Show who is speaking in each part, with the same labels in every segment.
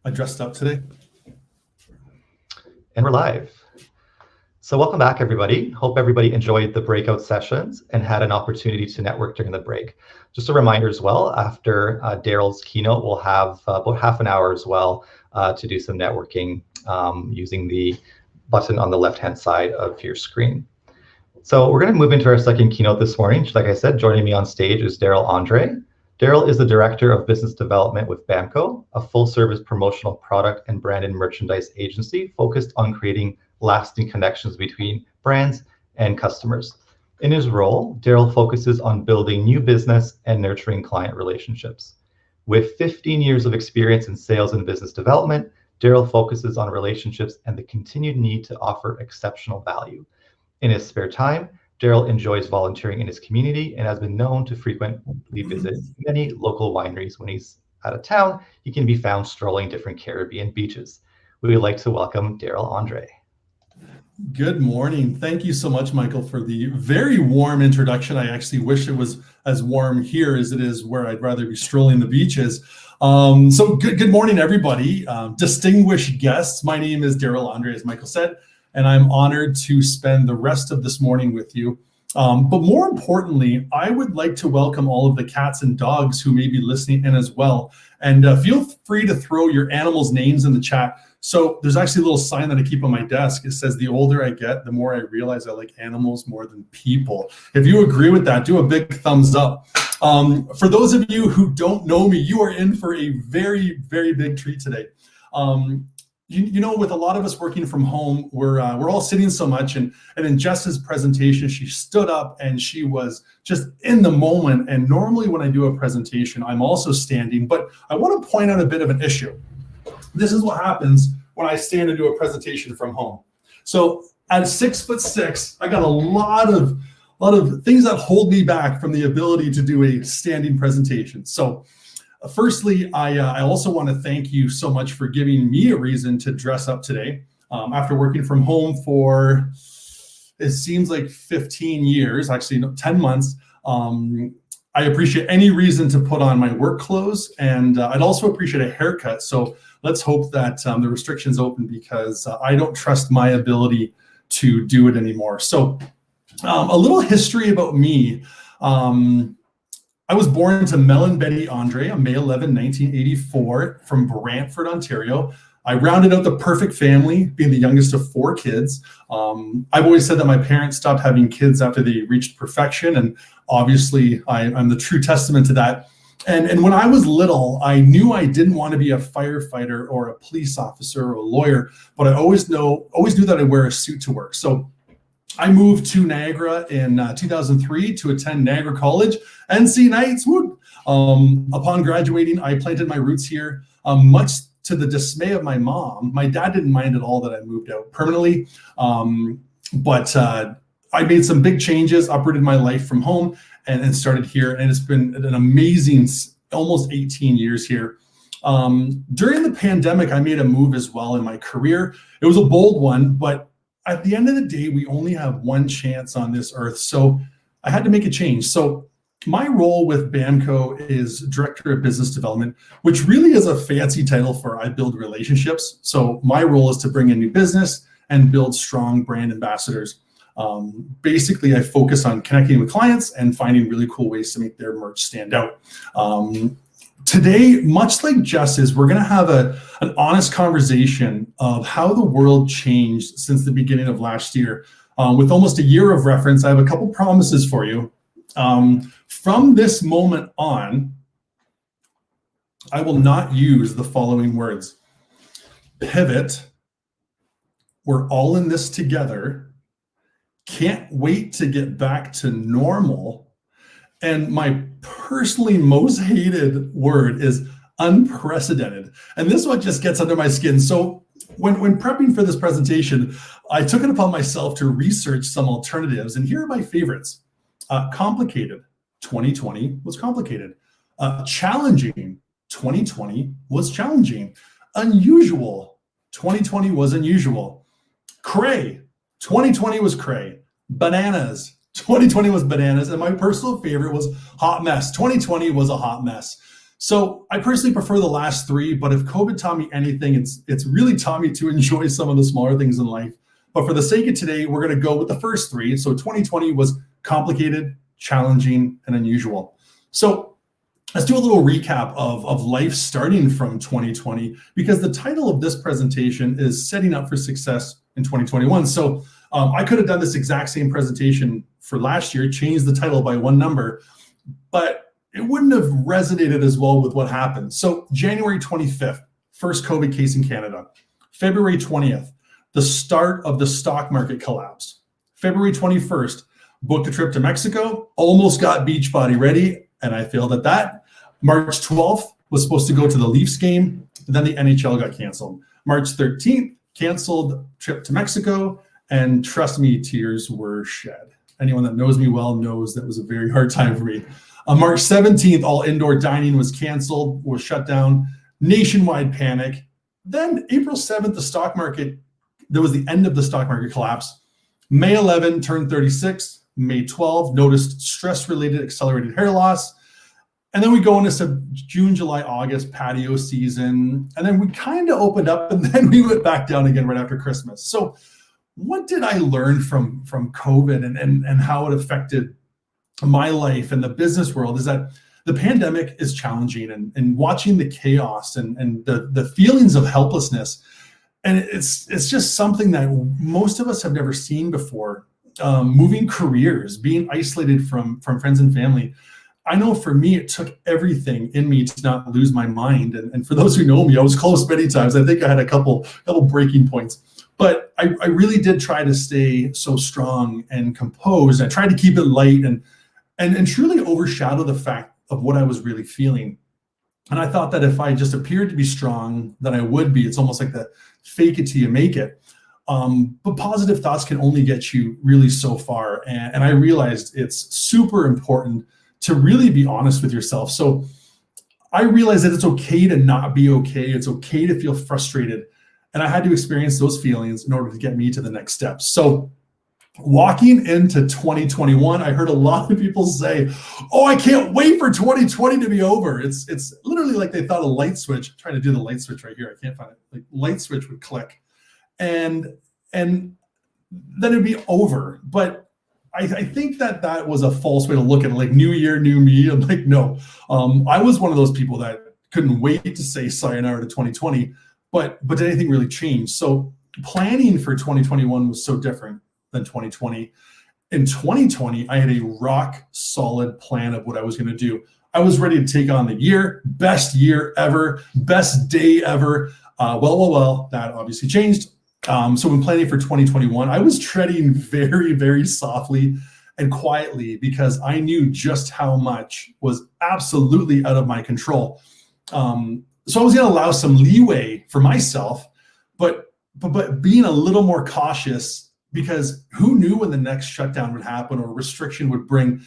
Speaker 1: I dressed up today.
Speaker 2: And we're live. So welcome back, everybody. Hope everybody enjoyed the breakout sessions and had an opportunity to network during the break. Just a reminder as well, after Darryl's keynote, we'll have about half an hour as well to do some networking using the button on the left-hand side of your screen. So we're going to move into our second keynote this morning. Like I said, joining me on stage is Darryl Andree. Darryl is the Director of Business Development with BAMCO, a full-service promotional product and brand and merchandise agency focused on creating lasting connections between brands and customers. In his role, Darryl focuses on building new business and nurturing client relationships. With 15 years of experience in sales and business development, Darryl focuses on relationships and the continued need to offer exceptional value. In his spare time, Darryl enjoys volunteering in his community and has been known to frequently visit many local wineries. When he's out of town, he can be found strolling different Caribbean beaches. We would like to welcome Darryl Andree.
Speaker 1: Good morning. Thank you so much, Michael, for the very warm introduction. I actually wish it was as warm here as it is where I'd rather be strolling the beaches. So good morning, everybody. Distinguished guests. My name is Darryl Andree, as Michael said, and I'm honored to spend the rest of this morning with you. But more importantly, I would like to welcome all of the cats and dogs who may be listening in as well. And feel free to throw your animals' names in the chat. So there's actually a little sign that I keep on my desk. It says, the older I get, the more I realize I like animals more than people. If you agree with that, do a big thumbs up. For those of you who don't know me, you are in for a very, very big treat today. You know, with a lot of us working from home, we're all sitting so much, and in Jess's presentation, she stood up and she was just in the moment. And normally when I do a presentation, I'm also standing, but I want to point out a bit of an issue. This is what happens when I stand and do a presentation from home. So at 6'6", I got a lot of things that hold me back from the ability to do a standing presentation. So firstly, I also want to thank you so much for giving me a reason to dress up today. After working from home for, it seems like 15 years, actually no, 10 months, I appreciate any reason to put on my work clothes, and I'd also appreciate a haircut. So let's hope that the restrictions open, because I don't trust my ability to do it anymore. So a little history about me. I was born to Mel and Betty Andree on May 11, 1984 from Brantford, Ontario. I rounded out the perfect family, being the youngest of 4 kids. I've always said that my parents stopped having kids after they reached perfection, and obviously I'm the true testament to that. And when I was little, I knew I didn't want to be a firefighter or a police officer or a lawyer, but I always knew that I'd wear a suit to work. So I moved to Niagara in 2003 to attend Niagara College, NC Knights. Woo! Upon graduating, I planted my roots here, much to the dismay of my mom. My dad didn't mind at all that I moved out permanently, but I made some big changes, uprooted my life from home, and started here. And it's been an amazing almost 18 years here. During the pandemic, I made a move as well in my career. It was a bold one, but at the end of the day, we only have one chance on this earth. So I had to make a change. So my role with BAMCO is Director of Business Development, which really is a fancy title for I build relationships. So my role is to bring in new business and build strong brand ambassadors. Basically, I focus on connecting with clients and finding really cool ways to make their merch stand out. Today, much like Jess's, we're going to have an honest conversation of how the world changed since the beginning of last year. With almost a year of reference, I have a couple promises for you. From this moment on, I will not use the following words: pivot, we're all in this together, can't wait to get back to normal, and my personally most hated word is unprecedented. And this one just gets under my skin. So when prepping for this presentation, I took it upon myself to research some alternatives, and here are my favorites. Complicated, 2020 was complicated. Challenging, 2020 was challenging. Unusual, 2020 was unusual. Cray, 2020 was cray. Bananas, 2020 was bananas. And my personal favorite was hot mess. 2020 was a hot mess. So I personally prefer the last three, but if COVID taught me anything, it's really taught me to enjoy some of the smaller things in life. But for the sake of today, we're going to go with the first three. So 2020 was complicated, challenging, and unusual. So let's do a little recap of life starting from 2020, because the title of this presentation is Setting Up for Success in 2021. So I could have done this exact same presentation for last year, changed the title by one number, but it wouldn't have resonated as well with what happened. So January 25th, first COVID case in Canada. February 20th, the start of the stock market collapse. February 21st, booked a trip to Mexico, almost got Beachbody ready, and I failed at that. March 12th, was supposed to go to the Leafs game, then the NHL got canceled. March 13th, canceled trip to Mexico, and trust me, tears were shed. Anyone that knows me well knows that was a very hard time for me. On March 17th, all indoor dining was canceled, was shut down, nationwide panic. Then April 7th, the stock market, there was the end of the stock market collapse. May 11, turned 36. May 12, noticed stress-related accelerated hair loss. And then we go into June, July, August, patio season. And then we kind of opened up and then we went back down again right after Christmas. So what did I learn from COVID and how it affected my life and the business world is that the pandemic is challenging, and watching the chaos and the feelings of helplessness. And it's just something that most of us have never seen before. Moving careers, being isolated from friends and family. I know for me, it took everything in me to not lose my mind. And for those who know me, I was close many times. I think I had a couple breaking points. But I really did try to stay so strong and composed. I tried to keep it light and truly overshadow the fact of what I was really feeling. And I thought that if I just appeared to be strong, then I would be. It's almost like the fake it till you make it. But positive thoughts can only get you really so far. And I realized it's super important to really be honest with yourself. So I realized that it's okay to not be okay. It's okay to feel frustrated. And I had to experience those feelings in order to get me to the next steps. So walking into 2021, I heard a lot of people say, oh, I can't wait for 2020 to be over. It's literally like they thought a light switch, I'm trying to do the light switch right here, I can't find it, like light switch would click and then it'd be over. But I think that was a false way to look at it, like new year, new me. I'm like, no, I was one of those people that couldn't wait to say sayonara to 2020, but did anything really change? So planning for 2021 was so different than 2020. In 2020, I had a rock solid plan of what I was going to do. I was ready to take on the best year ever, best day ever. Well, that obviously changed. So when planning for 2021, I was treading very, very softly and quietly because I knew just how much was absolutely out of my control. So I was going to allow some leeway for myself, but being a little more cautious, because who knew when the next shutdown would happen or restriction would bring.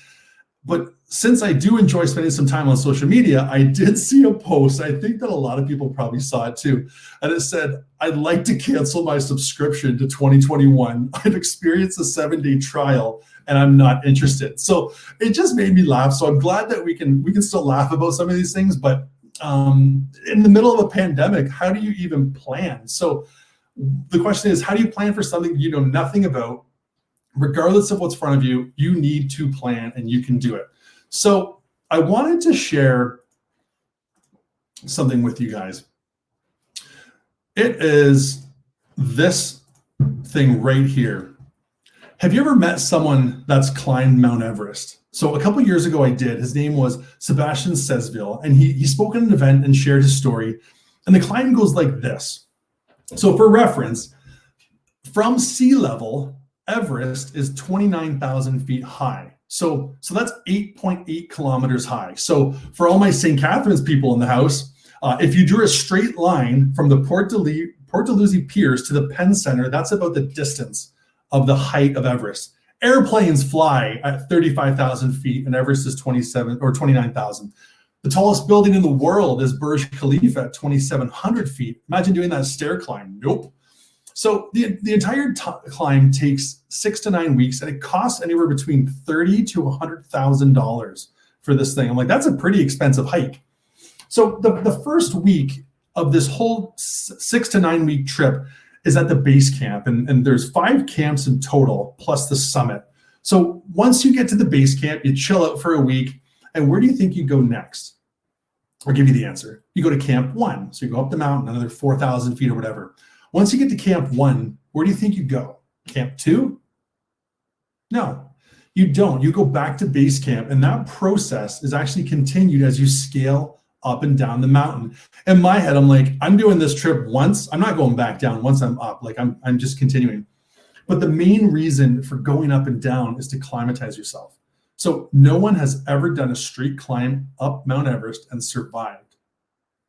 Speaker 1: But since I do enjoy spending some time on social media, I did see a post. I think that a lot of people probably saw it too. And it said, I'd like to cancel my subscription to 2021. I've experienced a 7-day trial and I'm not interested. So it just made me laugh. So I'm glad that we can still laugh about some of these things. But in the middle of a pandemic, how do you even plan? So the question is, how do you plan for something you know nothing about? Regardless of what's in front of you, you need to plan and you can do it. So I wanted to share something with you guys. It is this thing right here. Have you ever met someone that's climbed Mount Everest? So a couple years ago I did. His name was Sebastian Sesville, and he spoke at an event and shared his story. And the climb goes like this. So for reference, from sea level, Everest is 29,000 feet high. So that's 8.8 kilometers high. So for all my St. Catharines people in the house, if you drew a straight line from the Port Dalhousie Piers to the Penn Center, that's about the distance of the height of Everest. Airplanes fly at 35,000 feet and Everest is 27 or 29,000. The tallest building in the world is Burj Khalifa at 2,700 feet. Imagine doing that stair climb. Nope. So the entire climb takes 6 to 9 weeks, and it costs anywhere between $30,000 to $100,000 for this thing. I'm like, that's a pretty expensive hike. So the first week of this whole 6 to 9 week trip is at the base camp, and there's 5 camps in total plus the summit. So once you get to the base camp, you chill out for a week, and where do you think you go next? I'll give you the answer. You go to camp 1. So you go up the mountain, another 4,000 feet or whatever. Once you get to camp 1, where do you think you go? Camp 2? No, you don't. You go back to base camp, and that process is actually continued as you scale up and down the mountain. In my head, I'm like, I'm doing this trip once. I'm not going back down once I'm up. Like I'm just continuing. But the main reason for going up and down is to climatize yourself. So no one has ever done a straight climb up Mount Everest and survived.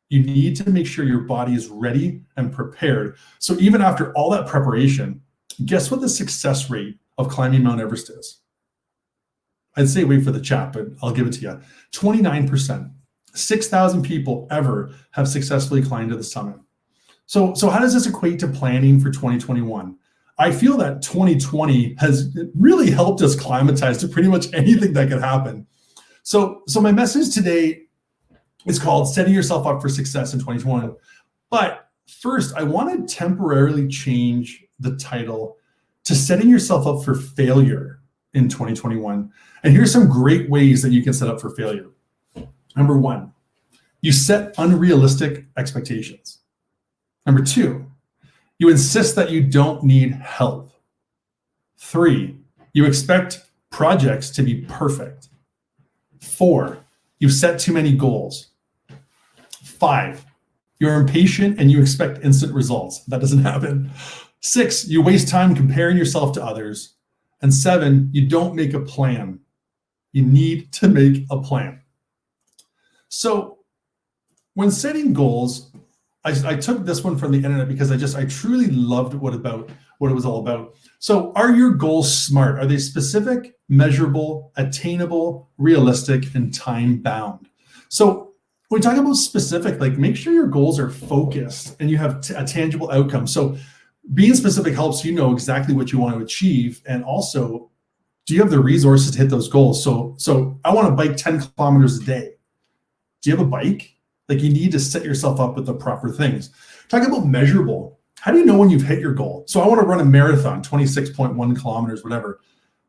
Speaker 1: You need to make sure your body is ready and prepared. So even after all that preparation, guess what the success rate of climbing Mount Everest is? I'd say wait for the chat, but I'll give it to you. 29%. 6,000 people ever have successfully climbed to the summit. So how does this equate to planning for 2021? I feel that 2020 has really helped us climatize to pretty much anything that could happen. So my message today is called Setting Yourself Up for Success in 2021. But first, I want to temporarily change the title to Setting Yourself Up for Failure in 2021. And here's some great ways that you can set up for failure. Number 1, you set unrealistic expectations. Number 2, you insist that you don't need help. 3, you expect projects to be perfect. 4, you set too many goals. 5, you're impatient and you expect instant results. That doesn't happen. 6, you waste time comparing yourself to others. And 7, you don't make a plan. You need to make a plan. So when setting goals, I took this one from the internet because I truly loved what it was all about. So are your goals SMART? Are they specific, measurable, attainable, realistic, and time bound? So when we talk about specific, like make sure your goals are focused and you have a tangible outcome. So being specific helps you know exactly what you want to achieve. And also, do you have the resources to hit those goals? So I want to bike 10 kilometers a day. Do you have a bike? Like you need to set yourself up with the proper things. Talk about measurable. How do you know when you've hit your goal? So I want to run a marathon, 26.1 kilometers, whatever.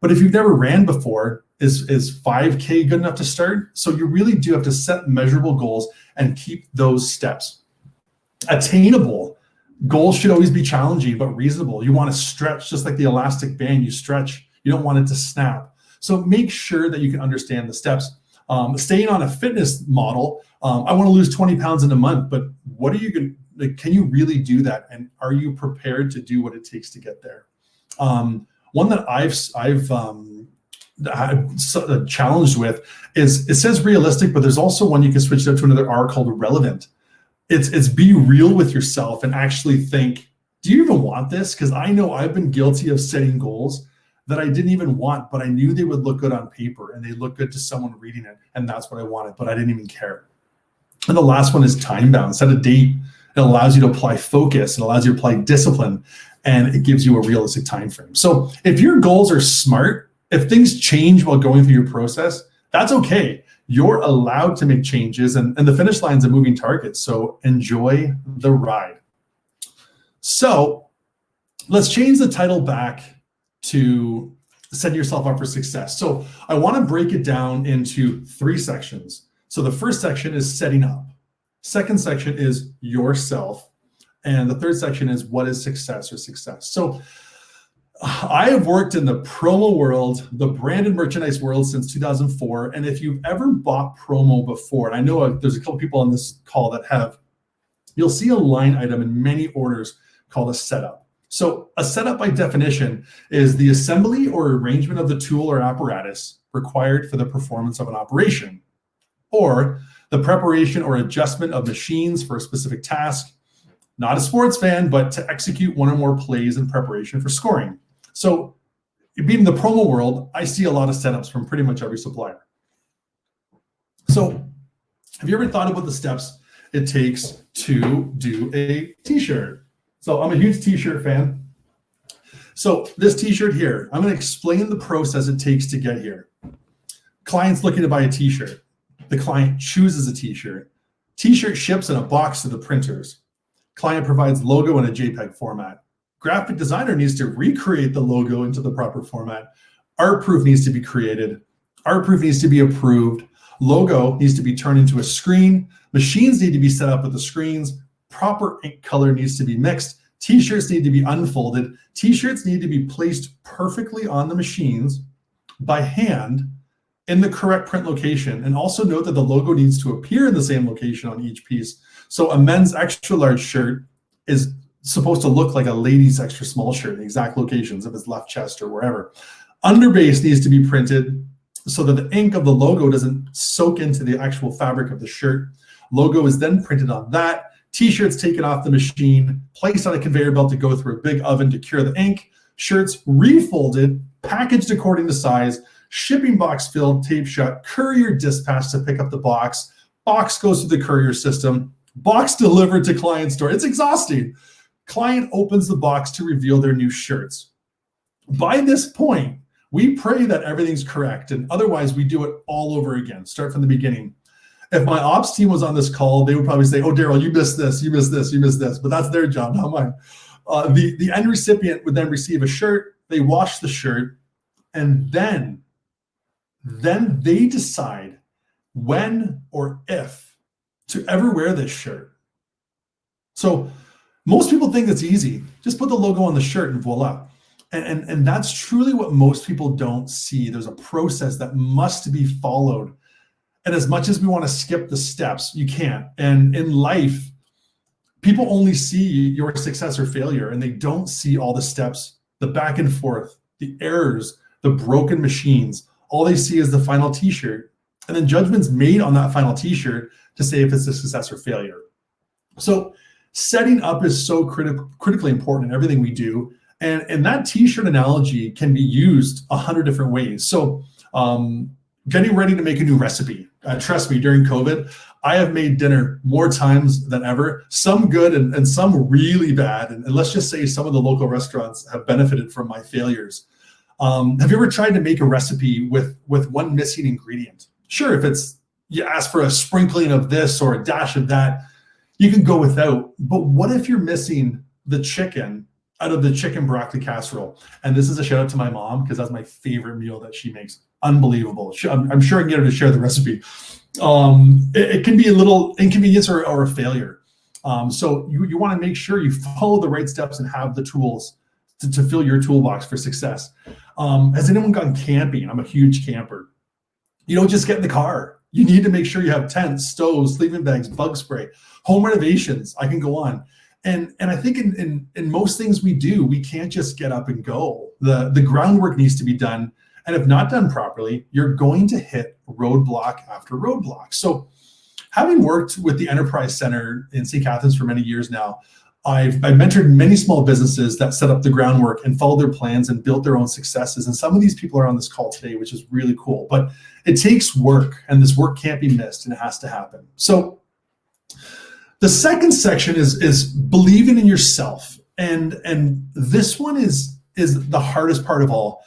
Speaker 1: But if you've never ran before, is 5K good enough to start? So you really do have to set measurable goals and keep those steps. Attainable. Goals should always be challenging, but reasonable. You want to stretch just like the elastic band. You stretch. You don't want it to snap. So make sure that you can understand the steps. Staying on a fitness model, I want to lose 20 pounds in a month, but what are you going to, can you really do that? And are you prepared to do what it takes to get there? One that I've challenged with is, it says realistic, but there's also one you can switch out to another R called relevant. It's be real with yourself and actually think, do you even want this? Because I know I've been guilty of setting goals that I didn't even want, but I knew they would look good on paper and they look good to someone reading it. And that's what I wanted, but I didn't even care. And the last one is time bound. Set a date. It allows you to apply focus. It allows you to apply discipline, and it gives you a realistic time frame. So if your goals are SMART, if things change while going through your process, that's okay. You're allowed to make changes, and the finish line is a moving target. So enjoy the ride. So let's change the title back to Set Yourself Up for Success. So I want to break it down into 3 sections. So the first section is setting up. Second section is yourself. And the third section is what is success or success. So I have worked in the promo world, the branded merchandise world since 2004. And if you've ever bought promo before, and I know there's a couple people on this call that have, you'll see a line item in many orders called a setup. So a setup by definition is the assembly or arrangement of the tool or apparatus required for the performance of an operation, or the preparation or adjustment of machines for a specific task. Not a sports fan, but to execute one or more plays in preparation for scoring. So being in the promo world, I see a lot of setups from pretty much every supplier. So have you ever thought about the steps it takes to do a t-shirt? So I'm a huge t-shirt fan. So this t-shirt here, I'm going to explain the process it takes to get here. Client's looking to buy a t-shirt. The client chooses a t-shirt. T-shirt ships in a box to the printers. Client provides logo in a JPEG format. Graphic designer needs to recreate the logo into the proper format. Art proof needs to be created. Art proof needs to be approved. Logo needs to be turned into a screen. Machines need to be set up with the screens. Proper ink color needs to be mixed. T-shirts need to be unfolded. T-shirts need to be placed perfectly on the machines by hand in the correct print location. And also note that the logo needs to appear in the same location on each piece. So a men's extra large shirt is supposed to look like a lady's extra small shirt in the exact locations of his left chest or wherever. Underbase needs to be printed so that the ink of the logo doesn't soak into the actual fabric of the shirt. Logo is then printed on that. T-shirts taken off the machine, placed on a conveyor belt to go through a big oven to cure the ink. Shirts refolded, packaged according to size, shipping box filled, tape shut, courier dispatched to pick up the box. Box goes through the courier system. Box delivered to client's door. It's exhausting. Client opens the box to reveal their new shirts. By this point, we pray that everything's correct, and otherwise we do it all over again. Start from the beginning. If my ops team was on this call, they would probably say, "Oh, Darryl, you missed this, you missed this, you missed this," but that's their job, not mine. The end recipient would then receive a shirt. They wash the shirt, and then they decide when or if to ever wear this shirt. So most people think it's easy. Just put the logo on the shirt and voila. And that's truly what most people don't see. There's a process that must be followed. And as much as we want to skip the steps, you can't. And in life, people only see your success or failure, and they don't see all the steps, the back and forth, the errors, the broken machines. All they see is the final t-shirt, and then judgments made on that final t-shirt to say if it's a success or failure. So setting up is so critically important in everything we do. And that t-shirt analogy can be used 100 different ways. So getting ready to make a new recipe. Trust me, during COVID, I have made dinner more times than ever, some good and some really bad. And let's just say some of the local restaurants have benefited from my failures. Have you ever tried to make a recipe with one missing ingredient? Sure, if you ask for a sprinkling of this or a dash of that, you can go without. But what if you're missing the chicken out of the chicken broccoli casserole? And this is a shout out to my mom, because that's my favorite meal that she makes. Unbelievable. I'm sure I can get her to share the recipe. It can be a little inconvenience or a failure. So you want to make sure you follow the right steps and have the tools to fill your toolbox for success. Has anyone gone camping? I'm a huge camper. You don't just get in the car. You need to make sure you have tents, stoves, sleeping bags, bug spray, home renovations. I can go on. And I think in most things we do, we can't just get up and go. The groundwork needs to be done. And if not done properly, you're going to hit roadblock after roadblock. So having worked with the Enterprise Center in St. Catharines for many years now, I've mentored many small businesses that set up the groundwork and followed their plans and built their own successes. And some of these people are on this call today, which is really cool. But it takes work, and this work can't be missed, and it has to happen. So the second section is believing in yourself. And this one is the hardest part of all.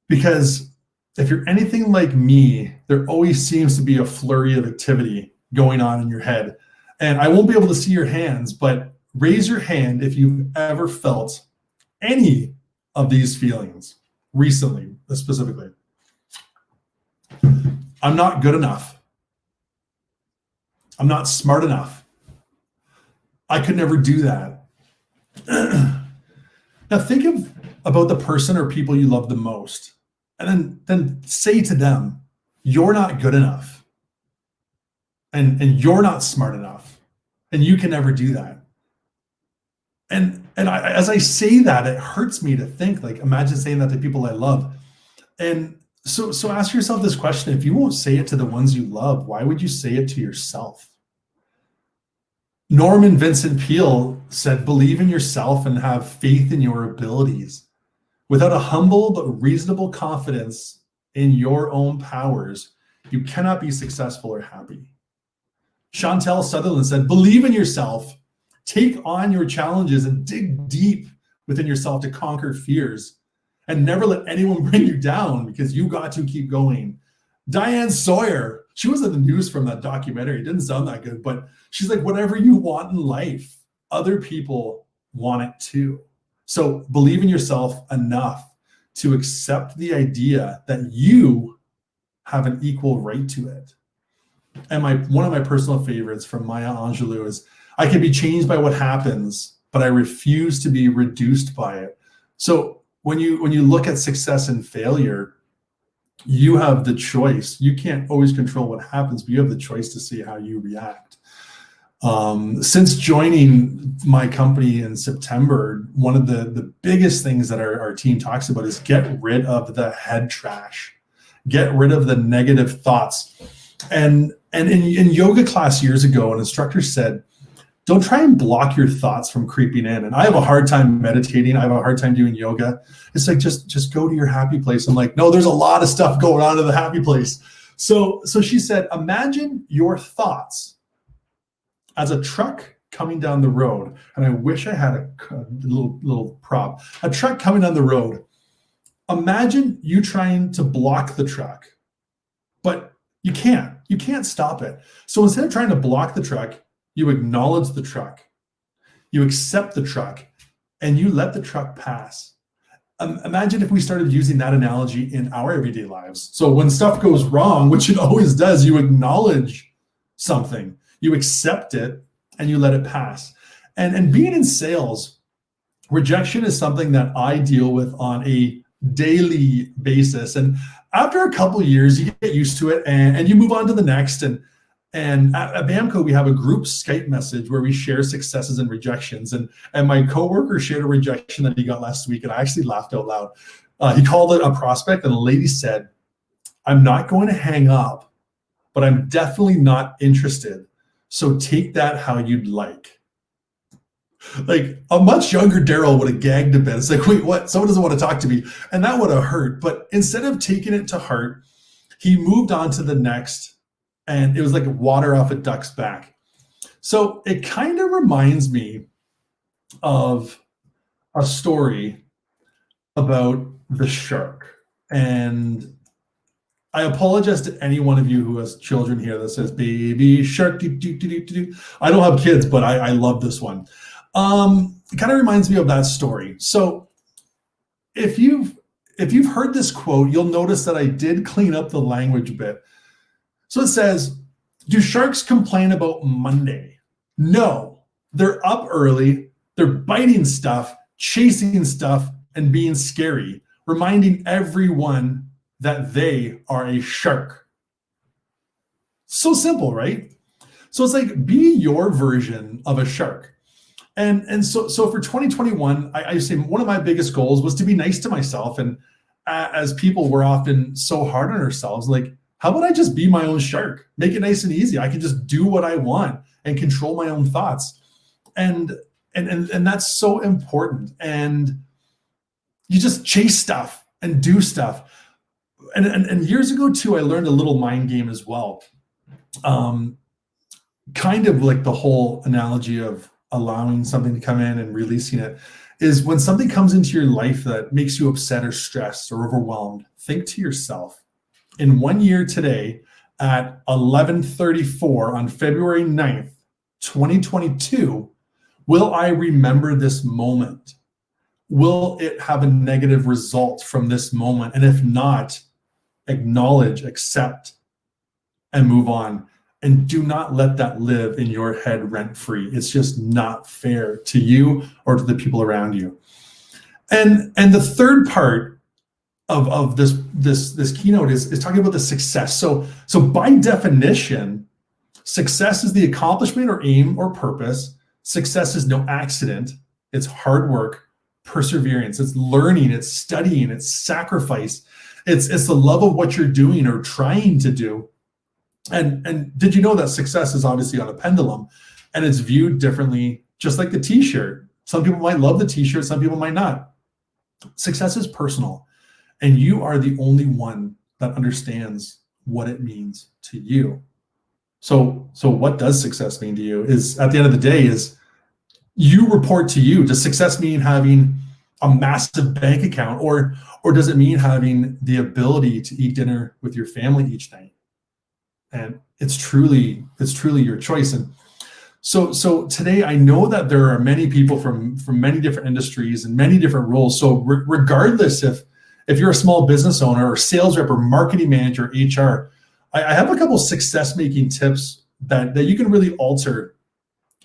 Speaker 1: Because if you're anything like me, there always seems to be a flurry of activity going on in your head. And I won't be able to see your hands, but raise your hand if you've ever felt any of these feelings recently, specifically. I'm not good enough. I'm not smart enough. I could never do that. Now think about the person or people you love the most. And then say to them, you're not good enough. And you're not smart enough. And you can never do that. And as I say that, it hurts me to think, like, imagine saying that to people I love. And so ask yourself this question: if you won't say it to the ones you love, why would you say it to yourself? Norman Vincent Peale said, believe in yourself and have faith in your abilities. Without a humble but reasonable confidence in your own powers, you cannot be successful or happy. Chantel Sutherland said, believe in yourself, take on your challenges, and dig deep within yourself to conquer fears, and never let anyone bring you down, because you got to keep going. Diane Sawyer She was in the news from that documentary. It didn't sound that good, but she's like, whatever you want in life, other people want it too. So believe in yourself enough to accept the idea that you have an equal right to it. And one of my personal favorites from Maya Angelou is, I can be changed by what happens, but I refuse to be reduced by it. So when you look at success and failure, you have the choice. You can't always control what happens, but you have the choice to see how you react. Since joining my company in September, one of the biggest things that our team talks about is get rid of the head trash, get rid of the negative thoughts. And in yoga class years ago, an instructor said, don't try and block your thoughts from creeping in. And I have a hard time meditating. I have a hard time doing yoga. It's like, just go to your happy place. I'm like, no, there's a lot of stuff going on in the happy place. So she said, imagine your thoughts as a truck coming down the road. And I wish I had a little prop, a truck coming down the road. Imagine you trying to block the truck, but you can't stop it. So instead of trying to block the truck, you acknowledge the truck, you accept the truck, and you let the truck pass. Imagine if we started using that analogy in our everyday lives. So when stuff goes wrong, which it always does, you acknowledge something, you accept it, and you let it pass. And being in sales, rejection is something that I deal with on a daily basis. And after a couple of years, you get used to it and you move on to the next. And at BAMCO, we have a group Skype message where we share successes and rejections. And my coworker shared a rejection that he got last week, and I actually laughed out loud. He called it a prospect, and the lady said, I'm not going to hang up, but I'm definitely not interested. So take that how you'd like. Like a much younger Darryl would have gagged a bit. It's like, wait, what? Someone doesn't want to talk to me. And that would have hurt. But instead of taking it to heart, he moved on to the next. And it was like water off a duck's back. So it kind of reminds me of a story about the shark. And I apologize to any one of you who has children here that says, baby shark, doo, doo, doo, doo, doo. I don't have kids, but I love this one. It kind of reminds me of that story. So if you've heard this quote, you'll notice that I did clean up the language a bit. So it says, do sharks complain about Monday? No, they're up early, they're biting stuff, chasing stuff, and being scary, reminding everyone that they are a shark. So simple, right? So it's like, be your version of a shark. And so for 2021, I say one of my biggest goals was to be nice to myself. And as people, we're often so hard on ourselves, like, how about I just be my own shark? Make it nice and easy. I can just do what I want and control my own thoughts. And that's so important. And you just chase stuff and do stuff. And years ago too, I learned a little mind game as well. Kind of like the whole analogy of allowing something to come in and releasing it is when something comes into your life that makes you upset or stressed or overwhelmed, think to yourself, in 1 year today at 11:34 on February 9th, 2022, will I remember this moment? Will it have a negative result from this moment? And if not, acknowledge, accept, and move on. And do not let that live in your head rent-free. It's just not fair to you or to the people around you. And the third part of this keynote is talking about the success. So by definition, success is the accomplishment or aim or purpose. Success is no accident. It's hard work, perseverance. It's learning. It's studying. It's sacrifice. It's the love of what you're doing or trying to do. And did you know that success is obviously on a pendulum, and it's viewed differently, just like the T-shirt. Some people might love the T-shirt. Some people might not. Success is personal. And you are the only one that understands what it means to you. So what does success mean to you? Is at the end of the day, is you report to you. Does success mean having a massive bank account, or does it mean having the ability to eat dinner with your family each night? and it's truly your choice. And so today, I know that there are many people from many different industries and many different roles. So regardless if you're a small business owner or sales rep or marketing manager, HR, I have a couple success making tips that you can really alter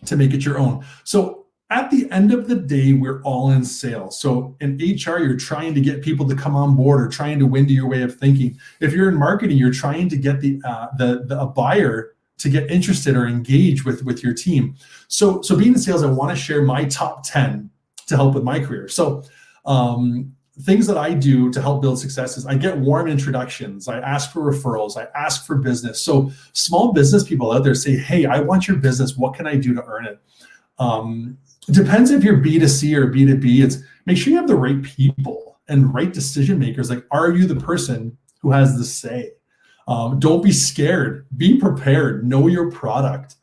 Speaker 1: to make it your own. So at the end of the day, we're all in sales. So in HR, you're trying to get people to come on board or trying to win to your way of thinking. If you're in marketing, you're trying to get a buyer to get interested or engage with your team. So being in sales, I want to share my top 10 to help with my career. So things that I do to help build success is I get warm introductions. I ask for referrals. I ask for business. So small business people out there say, hey, I want your business. What can I do to earn it? It depends if you're B2C or B2B. It's make sure you have the right people and right decision makers. Like, are you the person who has the say? Don't be scared. Be prepared. Know your product.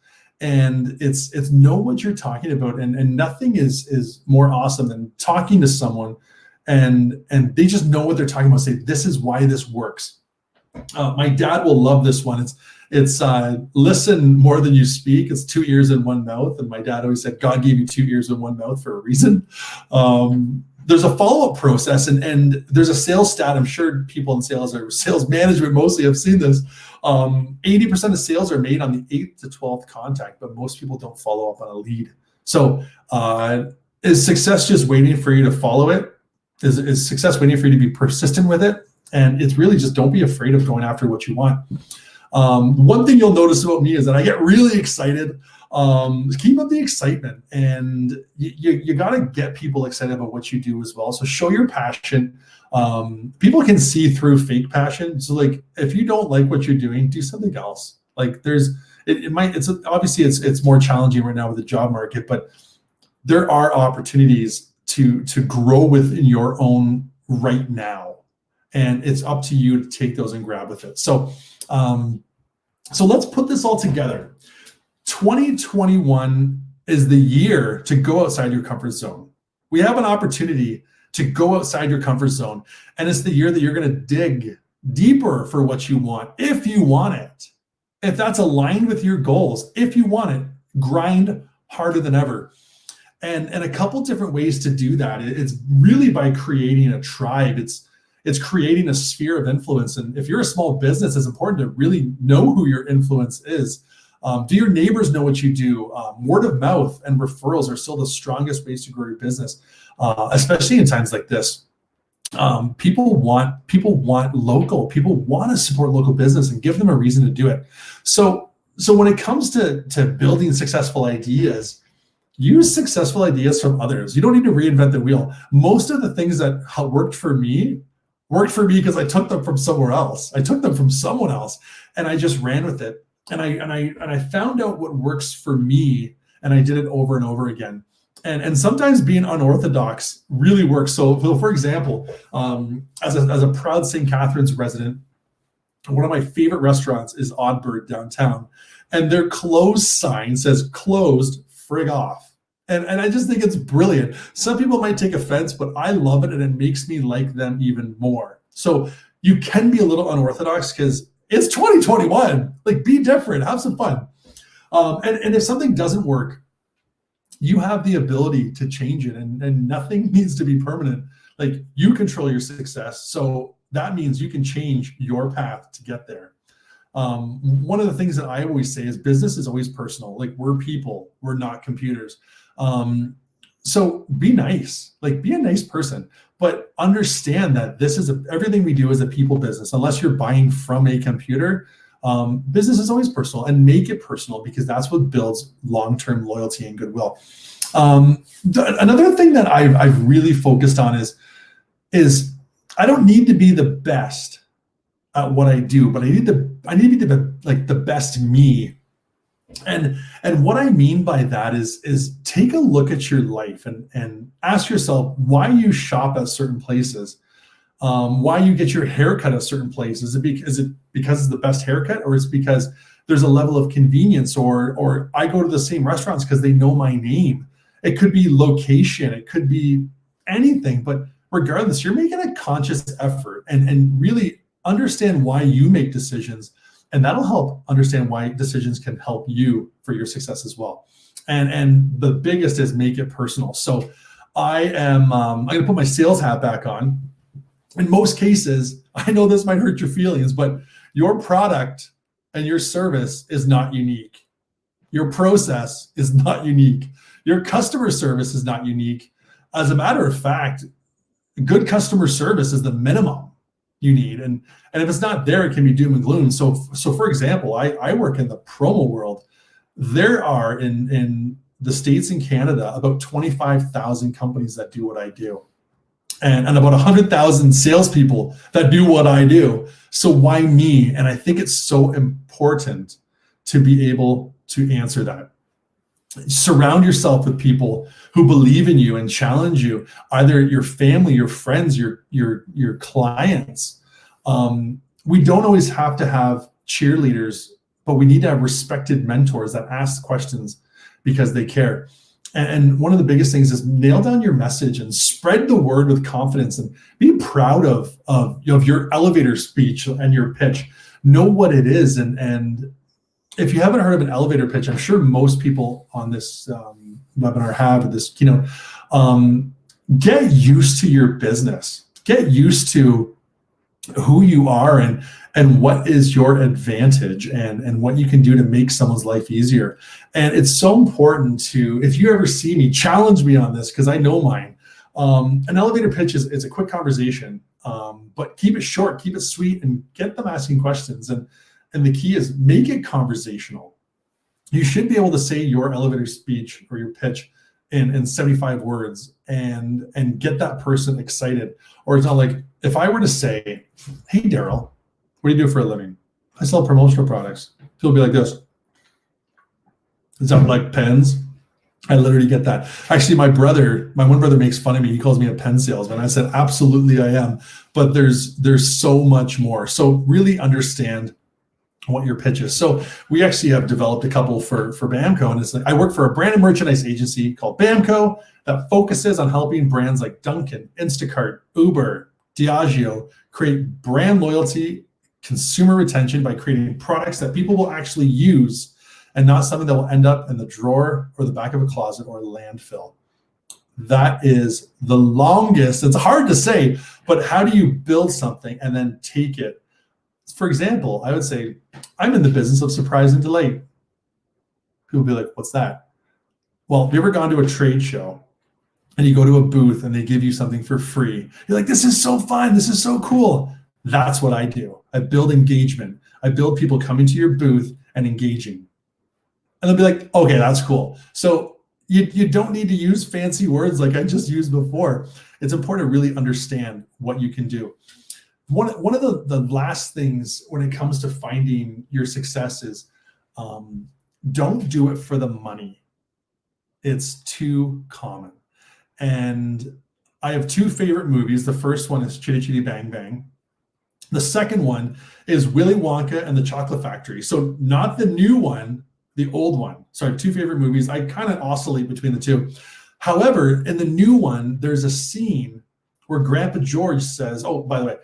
Speaker 1: And it's know what you're talking about. And nothing is more awesome than talking to someone and they just know what they're talking about. Say, this is why this works. My dad will love this one. It's listen more than you speak. It's 2 ears and 1 mouth. And my dad always said, God gave you 2 ears and 1 mouth for a reason. There's a follow-up process and there's a sales stat. I'm sure people in sales or sales management mostly have seen this. 80% of sales are made on the 8th to 12th contact, but most people don't follow up on a lead. So is success just waiting for you to follow it? Is success waiting for you to be persistent with it? And it's really just don't be afraid of going after what you want. One thing you'll notice about me is that I get really excited. Keep up the excitement, and you got to get people excited about what you do as well. So show your passion. People can see through fake passion. So like, if you don't like what you're doing, do something else. Like it's more challenging right now with the job market, but there are opportunities to grow within your own right now. And it's up to you to take those and grab with it. So let's put this all together. 2021 is the year to go outside your comfort zone. We have an opportunity to go outside your comfort zone. And it's the year that you're going to dig deeper for what you want, if you want it. If that's aligned with your goals, if you want it, grind harder than ever. And a couple different ways to do that. It's really by creating a tribe. It's creating a sphere of influence. And if you're a small business, it's important to really know who your influence is. Do your neighbors know what you do? Word of mouth and referrals are still the strongest ways to grow your business, especially in times like this. People want local. People want to support local business and give them a reason to do it. So when it comes to building successful ideas, use successful ideas from others. You don't need to reinvent the wheel. Most of the things that worked for me because I took them from somewhere else. I took them from someone else, and I just ran with it. And I found out what works for me, and I did it over and over again. And sometimes being unorthodox really works. So for example, as a proud St. Catharines resident, one of my favorite restaurants is Oddbird downtown, and their closed sign says "closed, frig off." And I just think it's brilliant. Some people might take offense, but I love it, and it makes me like them even more. So you can be a little unorthodox because it's 2021. Like, be different, have some fun. And if something doesn't work, you have the ability to change it, and nothing needs to be permanent. Like, you control your success. So that means you can change your path to get there. One of the things that I always say is business is always personal. Like, we're people, we're not computers. So be nice, like, be a nice person, but understand that everything we do is a people business. Unless you're buying from a computer, business is always personal, and make it personal, because that's what builds long-term loyalty and goodwill. Another thing that I've really focused on is I don't need to be the best at what I do, but I need to be the best me. And what I mean by that is take a look at your life and ask yourself why you shop at certain places, why you get your haircut at certain places. Is it because it's the best haircut, or is it because there's a level of convenience, or I go to the same restaurants because they know my name? It could be location, it could be anything, but regardless, you're making a conscious effort and really understand why you make decisions And that'll help understand why decisions can help you for your success as well. And the biggest is make it personal. So I'm going to put my sales hat back on. In most cases, I know this might hurt your feelings, but your product and your service is not unique. Your process is not unique. Your customer service is not unique. As a matter of fact, good customer service is the minimum you need. And if it's not there, it can be doom and gloom. So for example, I work in the promo world. There are in the States and Canada about 25,000 companies that do what I do. And about 100,000 salespeople that do what I do. So why me? And I think it's so important to be able to answer that. Surround yourself with people who believe in you and challenge you, either your family, your friends, your clients. We don't always have to have cheerleaders, but we need to have respected mentors that ask questions because they care. And one of the biggest things is nail down your message and spread the word with confidence, and be proud of your elevator speech and your pitch. Know what it is. And if you haven't heard of an elevator pitch, I'm sure most people on this webinar have, this keynote. Get used to your business. Get used to who you are and what is your advantage and what you can do to make someone's life easier. And it's so important to, if you ever see me, challenge me on this, because I know mine. An elevator pitch is a quick conversation, but keep it short, keep it sweet, and get them asking questions. And the key is make it conversational. You should be able to say your elevator speech or your pitch in 75 words and get that person excited. Or it's not like, if I were to say, hey, Darryl, what do you do for a living? I sell promotional products. People will be like this. Is that like pens? I literally get that. Actually, my one brother makes fun of me. He calls me a pen salesman. I said, absolutely I am. But there's so much more. So really understand what your pitch is. So we actually have developed a couple for BAMCO, and it's like, I work for a brand and merchandise agency called BAMCO that focuses on helping brands like Dunkin', Instacart, Uber, Diageo create brand loyalty, consumer retention by creating products that people will actually use and not something that will end up in the drawer or the back of a closet or a landfill. That is the longest. It's hard to say, but how do you build something and then take it? For example, I would say, I'm in the business of surprise and delight. People will be like, what's that? Well, have you ever gone to a trade show and you go to a booth and they give you something for free? You're like, this is so fun. This is so cool. That's what I do. I build engagement. I build people coming to your booth and engaging. And they'll be like, okay, that's cool. So you don't need to use fancy words like I just used before. It's important to really understand what you can do. One of the last things when it comes to finding your success is don't do it for the money. It's too common. And I have two favorite movies. The first one is Chitty Chitty Bang Bang. The second one is Willy Wonka and the Chocolate Factory. So not the new one, the old one. Sorry, two favorite movies. I kind of oscillate between the two. However, in the new one, there's a scene where Grandpa George says, oh, by the way,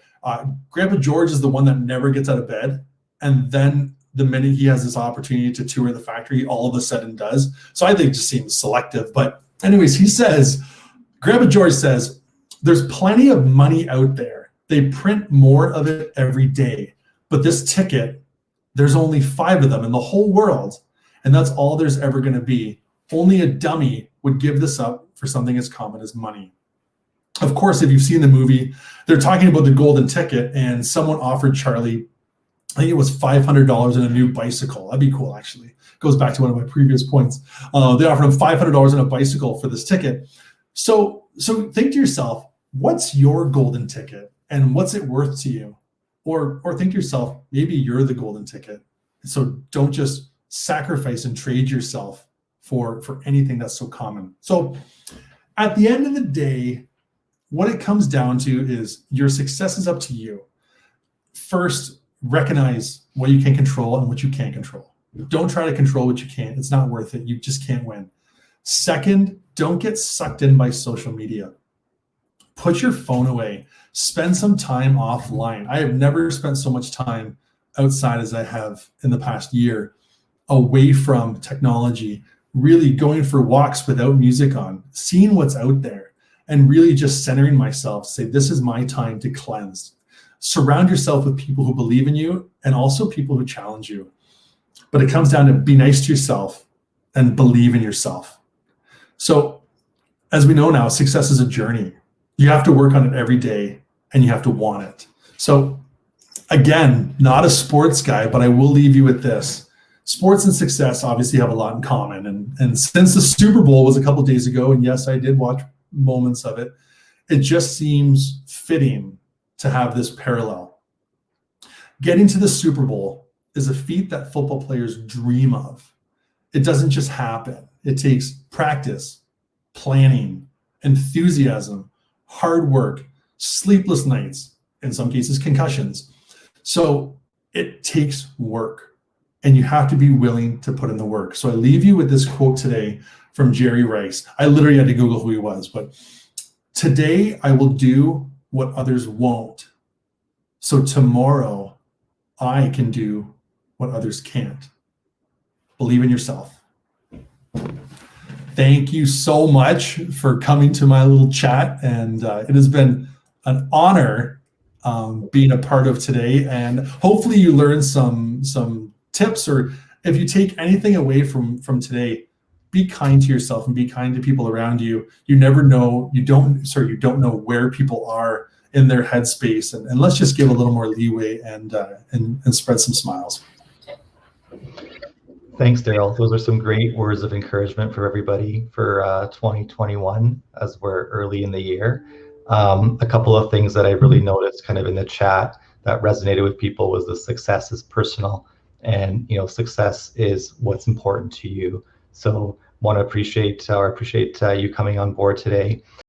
Speaker 1: Grandpa George is the one that never gets out of bed. And then the minute he has this opportunity to tour the factory, all of a sudden does. So I think it just seems selective. But anyways, Grandpa George says, there's plenty of money out there. They print more of it every day. But this ticket, there's only 5 of them in the whole world. And that's all there's ever going to be. Only a dummy would give this up for something as common as money. Of course, if you've seen the movie, they're talking about the golden ticket, and someone offered Charlie, I think it was $500 in a new bicycle. That'd be cool, actually. Goes back to one of my previous points. They offered him $500 in a bicycle for this ticket. So think to yourself, what's your golden ticket, and what's it worth to you? Or think to yourself, maybe you're the golden ticket. So don't just sacrifice and trade yourself for anything that's so common. So at the end of the day, what it comes down to is your success is up to you. First, recognize what you can control and what you can't control. Don't try to control what you can't. It's not worth it. You just can't win. Second, don't get sucked in by social media. Put your phone away. Spend some time offline. I have never spent so much time outside as I have in the past year, away from technology, really going for walks without music on, seeing what's out there, and really just centering myself, say, this is my time to cleanse. Surround yourself with people who believe in you and also people who challenge you. But it comes down to be nice to yourself and believe in yourself. So as we know now, success is a journey. You have to work on it every day and you have to want it. So again, not a sports guy, but I will leave you with this. Sports and success obviously have a lot in common. And since the Super Bowl was a couple of days ago, and yes, I did watch moments of it, it just seems fitting to have this parallel. Getting to the Super Bowl is a feat that football players dream of. It doesn't just happen. It takes practice, planning, enthusiasm, hard work, sleepless nights, in some cases concussions. So it takes work, and you have to be willing to put in the work. So I leave you with this quote today from Jerry Rice. I literally had to Google who he was, but today I will do what others won't, so tomorrow I can do what others can't. Believe in yourself. Thank you so much for coming to my little chat, and it has been an honor being a part of today, and hopefully you learned some tips, or if you take anything away from today, be kind to yourself and be kind to people around you. You never know, you don't know where people are in their headspace, and let's just give a little more leeway and spread some smiles.
Speaker 2: Thanks, Darryl. Those are some great words of encouragement for everybody for 2021 as we're early in the year. A couple of things that I really noticed kind of in the chat that resonated with people was the success is personal, and success is what's important to you. So want to appreciate you coming on board today.